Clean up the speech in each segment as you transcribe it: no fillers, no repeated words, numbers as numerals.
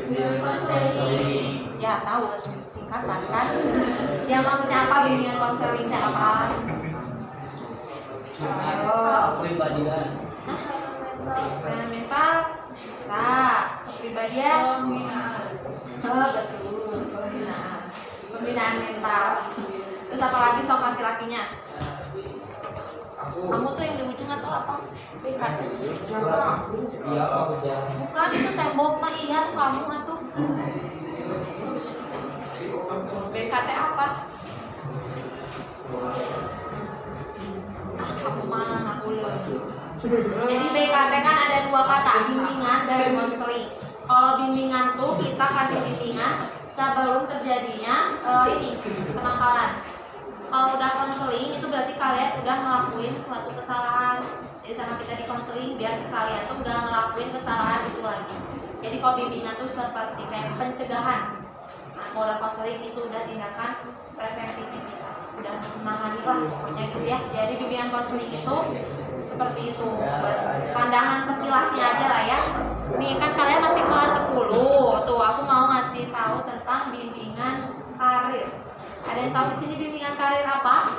Ya tahu singkatan kan? Yang maksudnya apa bimbingan konselingnya apa? Kepribadian. Mental bisa, kepribadian betul, pembinaan mental. Terus apa lagi sok laki-lakinya? Kamu tuh yang di ujung atau apa? BKT. Iya, kerja. Bukan itu tembok mah iya tuh kamu atuh. BKT apa? Kamu mah aku leuh. Jadi BKT kan ada dua kata, bimbingan dan konseling. Kalau bimbingan tuh kita kasih bimbingan sebelum terjadinya ini penangkalan. Kalau udah konseling itu berarti kalian udah ngelakuin suatu kesalahan. Jadi sama kita di konseling biar kalian tuh udah ngelakuin kesalahan itu lagi. Jadi kalau bimbingan tuh seperti kayak pencegahan. Nah, kalau udah konseling itu udah tindakan preventif kita. Udah menangani lah pokoknya gitu ya. Jadi bimbingan konseling itu seperti itu. Pandangan sekilasnya aja lah ya. Nih kan kalian masih kelas 10. Tuh aku mau ngasih tahu tentang bimbingan karir. Ada yang tahu di sini bimbingan karir apa?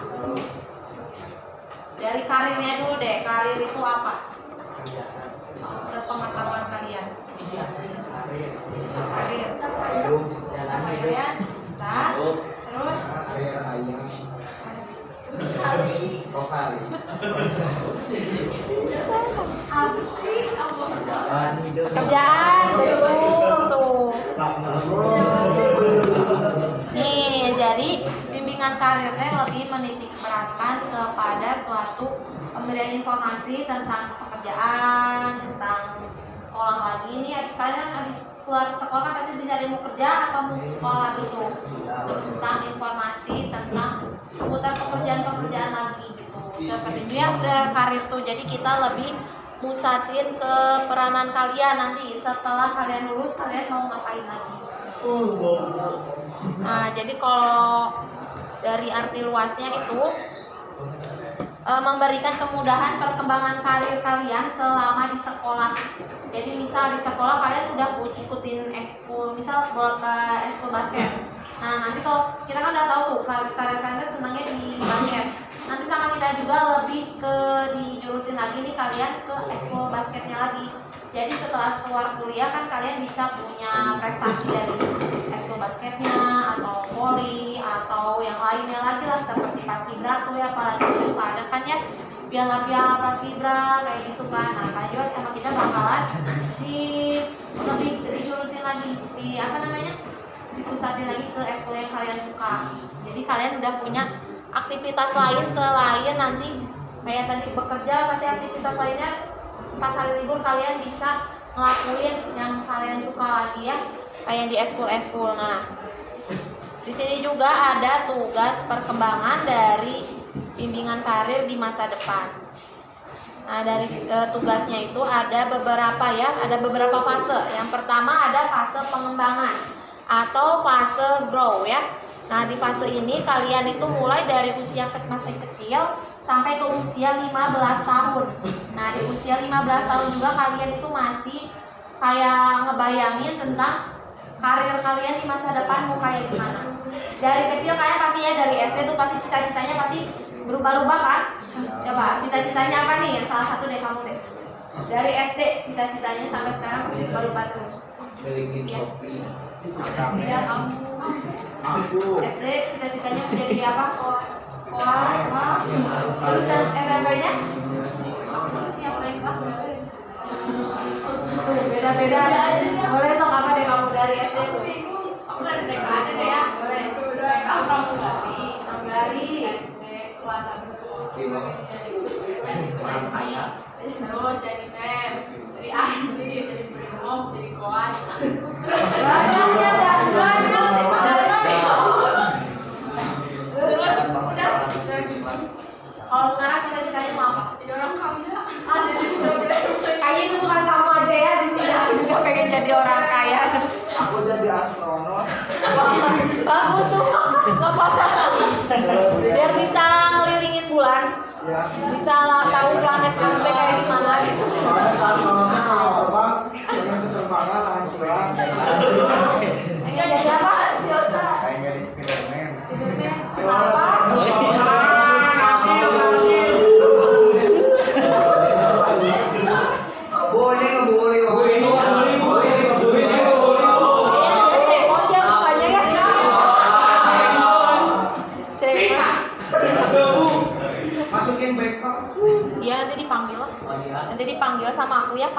Dari karirnya dulu deh. Karir itu apa? Sepengetahuan kalian. Karir. Kalian bisa. Terus apa sih? Kerjaan tuh. Nih, jadi bimbingan karirnya lebih menitik beratkan kepada suatu pemberian informasi tentang pekerjaan, tentang sekolah lagi. Nih habis keluar sekolah kan pasti bisa mau kerja atau mau sekolah lagi tuh. Terus tentang informasi tentang seputar pekerjaan lagi gitu. Seperti itu ya karir tuh. Jadi kita lebih musatin ke peranan kalian nanti setelah kalian lulus kalian mau ngapain lagi. Nah, jadi kalau dari arti luasnya itu memberikan kemudahan perkembangan karir kalian selama di sekolah. Jadi misal di sekolah kalian udah ikutin ekskul, misal bola ke ekskul basket. Nah, nanti kalau kita kan udah tahu tuh karir kalian senangnya di basket. Nanti sama kita juga lebih ke dijurusin lagi nih kalian ke ekskul basketnya lagi. Jadi setelah keluar kuliah kan kalian bisa punya prestasi dari ekskul basketnya atau voli atau yang lainnya lagi lah seperti paskibra tuh ya, apalagi suka ada kan ya piala-piala paskibra kayak gitu kan. Nah, lanjut sama kita bakalan lebih dijurusin lagi di apa namanya dipusatin lagi ke ekskul yang kalian suka. Jadi kalian udah punya aktivitas lain selain nanti kayak tadi bekerja, pasti aktivitas lainnya pas hari libur kalian bisa ngelakuin yang kalian suka lagi ya, kayak di ekskul-ekskul. Nah, di sini juga ada tugas perkembangan dari bimbingan karir di masa depan. Nah, dari tugasnya itu ada beberapa ya, ada beberapa fase. Yang pertama ada fase pengembangan atau fase grow ya. Nah, di fase ini kalian itu mulai dari usia masih kecil sampai ke usia 15 tahun. Nah, di usia 15 tahun juga kalian itu masih kayak ngebayangin tentang karir kalian di masa depan mau kayak gimana. Dari kecil kalian pasti ya, dari SD tuh pasti cita-citanya pasti berubah-ubah kan? Coba cita-citanya apa nih? Yang salah satu deh kamu deh. Dari SD cita-citanya sampai sekarang pasti berubah terus. Ya kamu. SD cita-citanya menjadi apa? Wah. Terus SMP-nya? Beda-beda. Boleh sok apa deh kamu dari SD tuh? Aku dari TK aja deh ya. Boleh. TK pramugari. Pramugari. SD kelas 1. Terus jadi chef, jadi ahli, jadi brimob, jadi koan. Terus kalau sekarang cita-citanya mau apa? jadi orang kaya. Kayaknya itu bukan kamu aja ya, di sini aku juga pengen jadi orang kaya. Aku jadi astronot. Bagus tuh, nggak apa-apa. Biar bisa ngelilingin bulan, bisa tahu planet Mars kayak gimana gitu. Astronotnya kalau terbang, dengan keterbangan lancuran.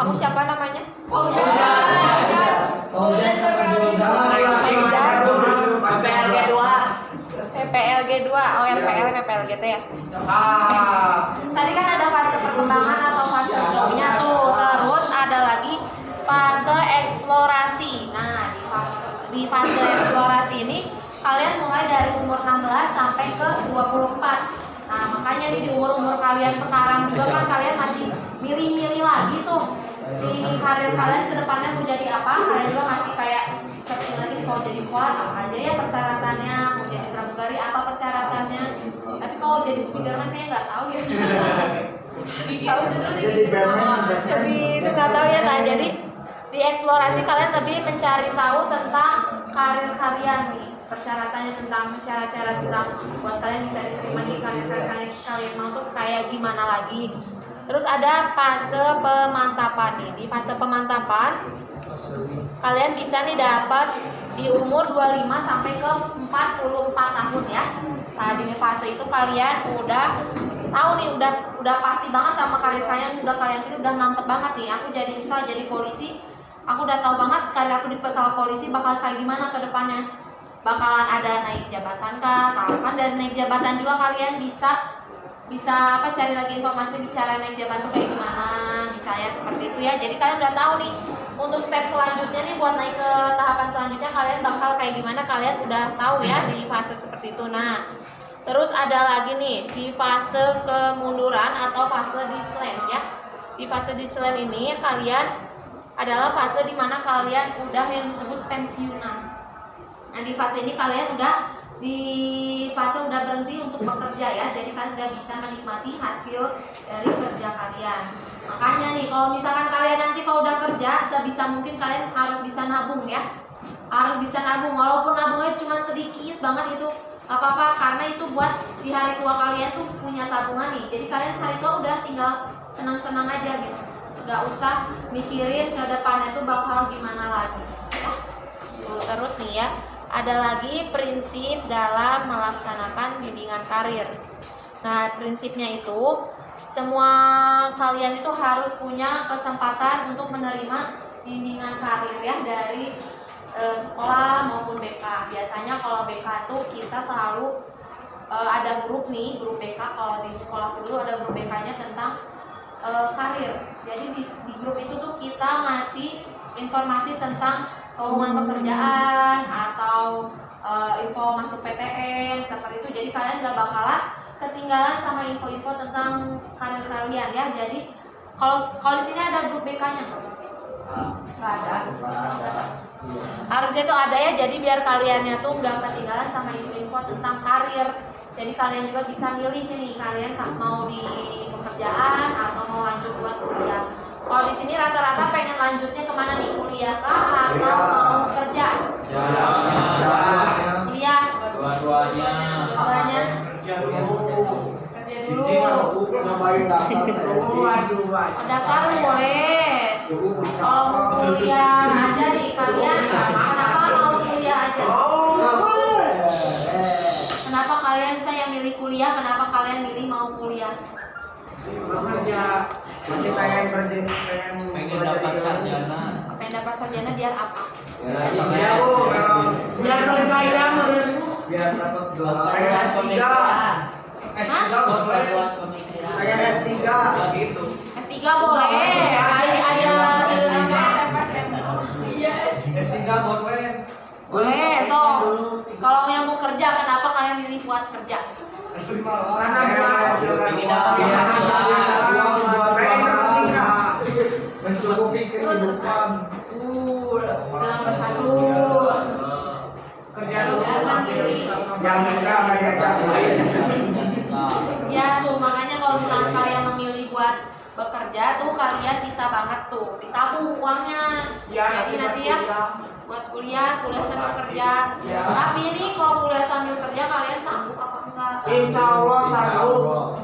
Kamu siapa namanya? PPLG 2. Oh, RPL PPLG ya. Tadi kan ada fase perkembangan atau fase growth-nya tuh. Terus ada lagi fase eksplorasi. Nah, di fase eksplorasi ini kalian mulai dari umur 16 sampai ke 24. Nah, makanya nih di umur-umur kalian sekarang juga kan kalian masih milih-milih lagi tuh si karir kalian ke depannya mau jadi apa. Kalian juga masih kayak searching lagi kalau jadi pilot apa aja ya persyaratannya, mau jadi pramugari apa persyaratannya. Tapi kalau jadi Spiderman kayaknya nggak tahu ya. Jadi itu nggak tahu ya. Nah, jadi di eksplorasi kalian lebih mencari tahu tentang karir kalian nih, persyaratannya tentang syarat-syarat tentang buat kalian bisa diterima di karir kalian mau tuh kayak gimana lagi. Terus ada fase pemantapan nih. Di fase pemantapan kalian bisa nih dapat di umur 25 sampai ke 44 tahun ya. Nah, di fase itu kalian udah tahu nih, udah pasti banget sama karir kalian, udah kalian itu udah mantep banget nih. Aku jadi misal jadi polisi, aku udah tahu banget karir aku di polisi bakal kayak gimana ke depannya. Bakalan ada naik jabatan kah? Kalau kan dari naik jabatan juga kalian bisa cari lagi informasi bicara naik jabatan tuh kayak gimana, bisa ya seperti itu ya. Jadi kalian udah tahu nih untuk step selanjutnya nih buat naik ke tahapan selanjutnya kalian bakal kayak gimana, kalian udah tahu ya di fase seperti itu. Nah, terus ada lagi nih di fase kemunduran atau fase decline ya. Di fase decline ini kalian adalah fase dimana kalian udah yang disebut pensiunan. Nah, di fase ini kalian udah berhenti untuk bekerja ya, jadi kalian udah bisa menikmati hasil dari kerja kalian. Makanya nih kalau misalkan kalian nanti kalau udah kerja, sebisa mungkin kalian harus bisa nabung ya, harus bisa nabung walaupun nabungnya cuma sedikit banget itu apa-apa, karena itu buat di hari tua kalian tuh punya tabungan nih. Jadi kalian hari tua udah tinggal senang-senang aja gitu, nggak usah mikirin ke depannya tuh bakal gimana lagi ya. Terus nih ya, ada lagi prinsip dalam melaksanakan bimbingan karir. Nah, prinsipnya itu semua kalian itu harus punya kesempatan untuk menerima bimbingan karir ya dari sekolah maupun BK. Biasanya kalau BK tuh kita selalu ada grup nih, grup BK. Kalau di sekolah dulu ada grup BK-nya tentang karir. Jadi di grup itu tuh kita ngasih informasi tentang lowongan pekerjaan atau info masuk PTN seperti itu. Jadi kalian gak bakalan ketinggalan sama info-info tentang karir kalian ya. Jadi kalau di sini ada grup BK-nya nggak ada. Harusnya itu ada ya. Jadi biar kaliannya tuh nggak ketinggalan sama info-info tentang karir. Jadi kalian juga bisa milih nih kalian mau di pekerjaan atau mau lanjut buat kuliah. Kalau di sini rata-rata pengen lanjutnya kemana nih, kuliah kah atau mau kerja? Kuliah. Dua-duanya. Kerja dulu. Daftar boleh. Kalau mau kuliah aja nih kalian, kenapa mau kuliah aja? Kenapa kalian saya milih kuliah? Kenapa kalian milih mau kuliah? Bekerja. Masih pengen kerja, Pengen dapat sarjana. Pengen dapat sarjana biar apa? Ya bu, biar kerja biar dapat gelar. Pengen S3. S3 boleh. Pengen S3. Gitu. S3 boleh. Ada S3 boleh. boleh. So, kalau yang mau kerja, kenapa kalian milih buat kerja? Karena menghasilkan Ingin dapat mencukupi kehidupan. Dalam bersatu. Kerja dulu yang nikah mereka Ya tuh, makanya kalau misalnya kalian memilih buat bekerja tuh kalian bisa banget tuh ditabung uangnya. Jadi nanti ya buat kuliah sambil kerja. Tapi ini kalau kuliah sambil kerja kalian sanggup apa enggak? Insya Allah sanggup.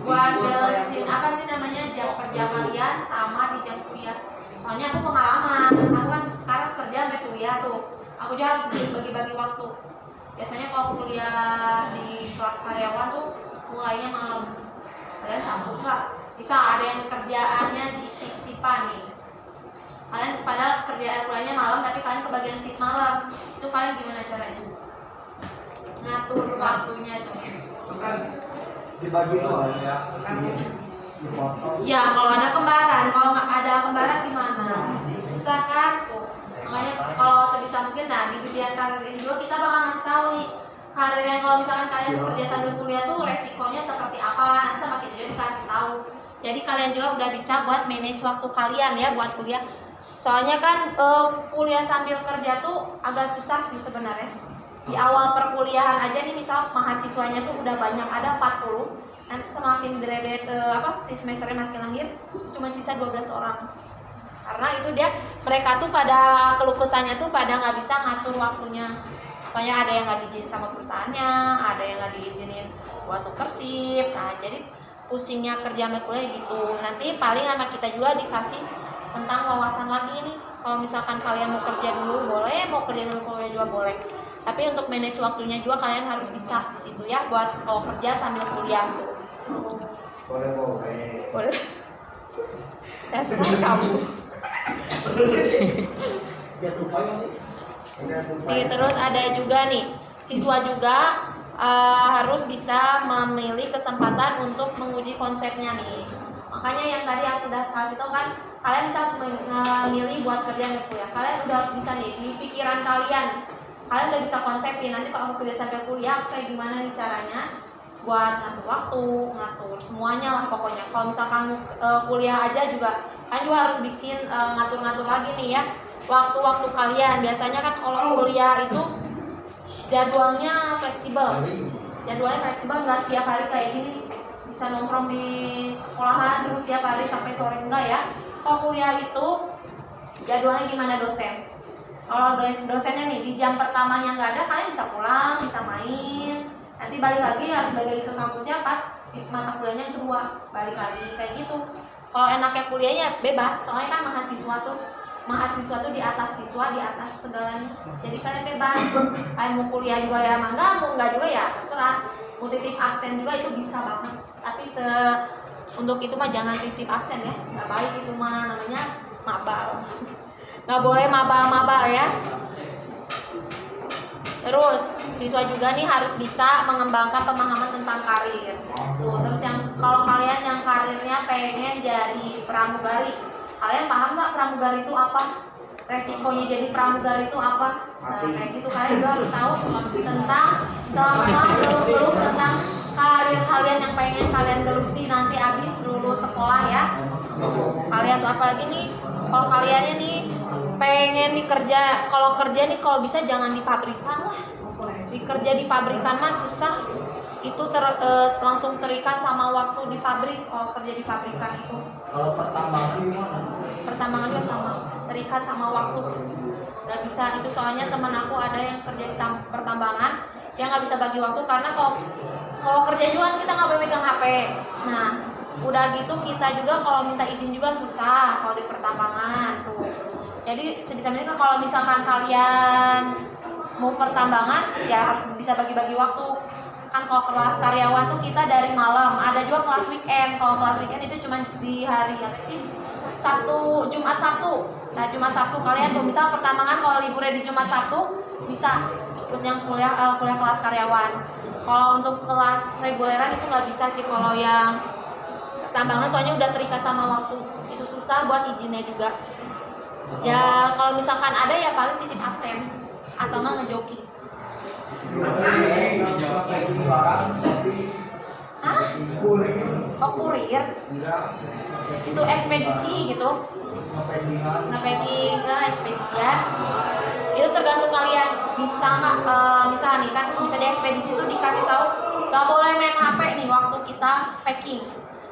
Buat balancein apa sih namanya jam kerja kalian sama di jam kuliah. Soalnya aku pengalaman, aku kan sekarang kerja sampai kuliah tuh. Aku juga harus bagi-bagi waktu. Biasanya kalau kuliah di kelas karyawan tuh mulainya malam. Kalian sanggup nggak? Bisa ada yang kerjaannya di sip-sipan nih. Kalian pada kuliahnya malam tapi kalian kebagian sip malam. Itu kalian gimana caranya? Ngatur waktunya tuh. Kan dibagi dua ya. Kan dipotong. Ya kalau ada kembaran, kalau nggak ada kembaran gimana? Susah kan tuh. Makanya kalau sebisa mungkin nah di bagian karir ini juga kita bakal ngasih tahu nih karir yang kalau misalkan kalian bekerja sambil kuliah tuh resikonya seperti apa, nanti sama kita juga dikasih tahu. Jadi kalian juga udah bisa buat manage waktu kalian ya buat kuliah. Soalnya kan kuliah sambil kerja tuh agak susah sih sebenarnya. Di awal perkuliahan aja nih misal mahasiswanya tuh udah banyak ada 40. Nanti semakin graduate si semesternya makin lahir cuma sisa 12 orang. Karena itu mereka tuh pada keluh kesahnya tuh pada nggak bisa ngatur waktunya. Soalnya ada yang nggak diizinin sama perusahaannya, ada yang nggak diizinin buat tuker sip. Nah jadi pusingnya kerja sama kuliah gitu. Nanti paling sama kita juga dikasih tentang wawasan lagi nih. Kalau misalkan kalian mau kerja dulu boleh, mau kerja dulu kuliah juga boleh. Tapi untuk manage waktunya juga kalian harus bisa di situ ya buat kalau kerja sambil kuliah tuh. Boleh. Dasar kamu. Nih, terus ada juga nih siswa juga harus bisa memilih kesempatan untuk menguji konsepnya nih. Makanya yang tadi aku udah kasih tau kan kalian bisa memilih buat kerja dan kuliah. Kalian udah harus bisa nih di pikiran kalian udah bisa konsepin nanti kalau aku kerja sambil kuliah kayak gimana nih caranya buat ngatur waktu, ngatur semuanya lah pokoknya. Kalau misalkan kuliah aja juga kan juga harus bikin ngatur-ngatur lagi nih ya waktu-waktu kalian. Biasanya kan kalau kuliah itu jadwalnya fleksibel nggak setiap hari kayak gini bisa nongkrong di sekolahan terus setiap hari sampai sore enggak ya. Kalau kuliah itu jadwalnya gimana dosen? Kalau dosennya nih di jam pertamanya nggak ada kalian bisa pulang, bisa main. Nanti balik lagi harus balik ke kampusnya pas mata kuliahnya yang kedua balik lagi kayak gitu. Kalau enaknya kuliahnya bebas soalnya kan mahasiswa tuh di atas siswa, di atas segalanya. Jadi kalian bebas kalian mau kuliah juga ya mangga, mau enggak juga ya terserah. Mau titip absen juga itu bisa banget. Tapi untuk itu mah jangan titip absen ya, nggak baik itu mah, namanya mabal. Nggak boleh mabal-mabal ya. Terus siswa juga nih harus bisa mengembangkan pemahaman tentang karir. Tuh, terus kalau kalian yang karirnya pengen jadi pramugari, kalian paham nggak pramugari itu apa? Resikonya jadi pramugari itu apa? Nah kayak gitu kalian juga harus tahu tentang seluk-beluk tentang karir kalian yang pengen kalian geluti nanti abis lulus sekolah ya. Kalian tuh apalagi nih kalau kaliannya nih pengen dikerja, kalau kerja nih kalau bisa jangan di pabrikan lah. Dikerja di pabrikan mah susah. Itu langsung terikat sama waktu di pabrik kalau kerja di pabrikan itu. Kalau pertambangan gimana? Pertambangan juga sama, terikat sama waktu. Gak bisa itu soalnya teman aku ada yang kerja di pertambangan, dia nggak bisa bagi waktu karena kalau kerja juga kan kita nggak boleh megang HP. Nah, udah gitu kita juga kalau minta izin juga susah kalau di pertambangan tuh. Jadi sebisa mungkin kalau misalkan kalian mau pertambangan ya harus bisa bagi-bagi waktu. Kan kalau kelas karyawan tuh kita dari malam, ada juga kelas weekend. Kalau kelas weekend itu cuma di hari apa sih? Jumat Sabtu. Nah, Jumat Sabtu kalian tuh misal pertambangan kalau liburnya di Jumat Sabtu bisa ikut yang kuliah kelas karyawan. Kalau untuk kelas reguleran itu nggak bisa sih kalau yang pertambangan soalnya udah terikat sama waktu. Itu susah buat izinnya juga. Ya kalau misalkan ada ya paling titip absen atau nggak ngejoki. Hah? Oh kurir? Itu ekspedisi gitu? Nge-packing ke ekspedisian. Itu tergantung kalian bisa nggak, misalnya nih kan bisa di ekspedisi itu dikasih tahu nggak boleh main HP nih waktu kita packing.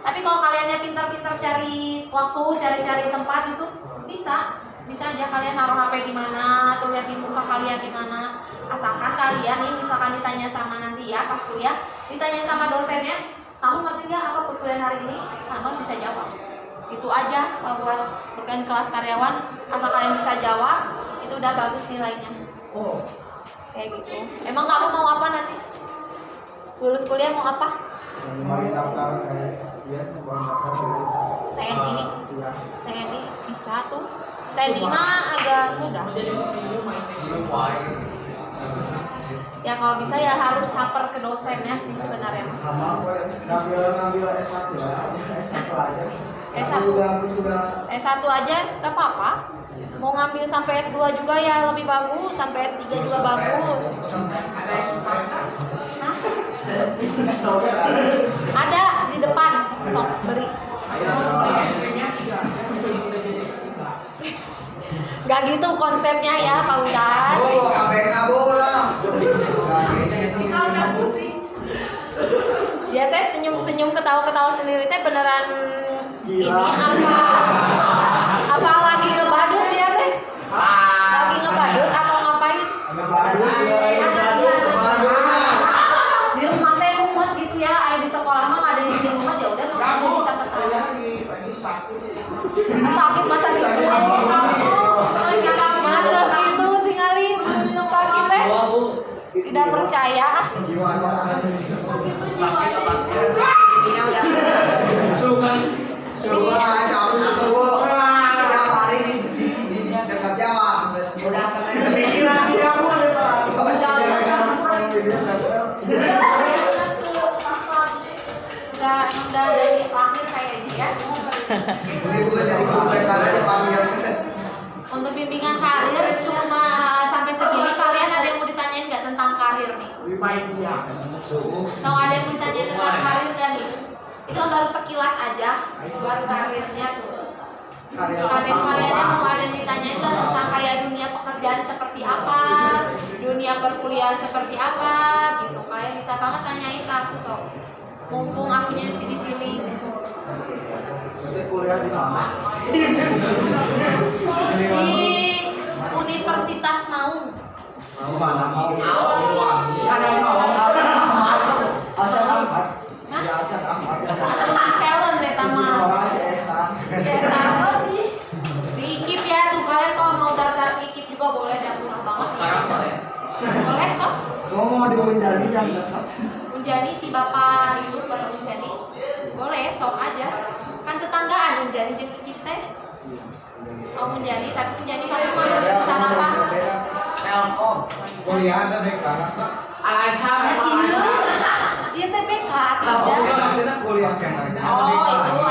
Tapi kalau kaliannya pintar-pintar cari waktu, cari-cari tempat itu bisa aja kalian naruh HP di mana, tuh liatin muka kalian di mana. Asalkan kalian nih misalkan ditanya sama nanti ya pas kuliah, ditanya sama dosennya, kamu ngerti nggak apa perkuliahan hari ini? Kamu bisa jawab. Itu aja kalau buat berkan kelas karyawan, asal kalian bisa jawab, itu udah bagus nilainya. Oh, Kayak gitu. Emang kamu mau apa nanti? Lulus kuliah mau apa? mau daftar Iya, bukan daftar dulu. TNI. Iya. TNI bisa tuh. TNI mah agak mudah. Ya kalau bisa ya harus caper ke dosennya sih sebenarnya. Sama gue ngambil S1 ya, S1 aja. S1. Aku juga S1 aja gak apa-apa. Mau ngambil sampai S2 juga ya lebih bagus, sampai S3 juga bagus. Ada S4. Hah? S2 ada. Ada di depan, sok beli. S3-nya 3. Udah jadi S3. Gak gitu konsepnya ya Pak Ustadz. Oh, KPK bola. Kalau udah pusing. Dia teh senyum-senyum ketawa-ketawa sendiri teh beneran ini apa lagi ngebadut dia teh? Lagi ngebadut atau ngapain? Di rumah teh mumet gitu ya, ayo di sekolah mah nggak ada yang bikin mumet ya udah makanya bisa ketawa. Sakit masa macet gitu tinggalin minum sakit teh. Tidak percaya. Itu kan Coba kamu tiap hari di dekat Jawa, udah kena pikiran dia boleh Pak. Udah dari akhir kayaknya ya. Ini bukan dari sumber karena dipanggil. Untuk bimbingan karir cuma sampai segini. Kalian ada yang mau ditanyain nggak tentang karir nih? Lebih baik dia. Kalau ada yang mau ditanyain tentang karir nggak nih? Itu baru sekilas aja, baru karirnya tuh. Kalian mau ada yang ditanyain tentang kayak dunia pekerjaan seperti apa, dunia perkuliahan seperti apa, gitu. Kalian bisa banget tanyain ke aku sob. Mumpung akunya di sini. Jadi kuliah di mana? Di Universitas Maung. Mau mana mau? ada mau Asan Ahmad. Hah? Ya Asan Ahmad. Atau si Selen deh sama. Si Esan. Di IKIP ya tuh kalian kalau mau daftar IKIP juga boleh dan murah banget. sekarang boleh. Boleh sob. Kamu mau dimenjadi yang dekat? Unjani si bapak itu bapak Unjani boleh sok aja kan tetanggaan Unjani jeung IKIP teh. Oh Unjani tapi Unjani kalian mau jurusan apa? Telkom. Kuliah ada BK. Al-Azhar. Iya teh BK Oh, tidak. maksudnya kuliah kayak maksudnya. Oh itu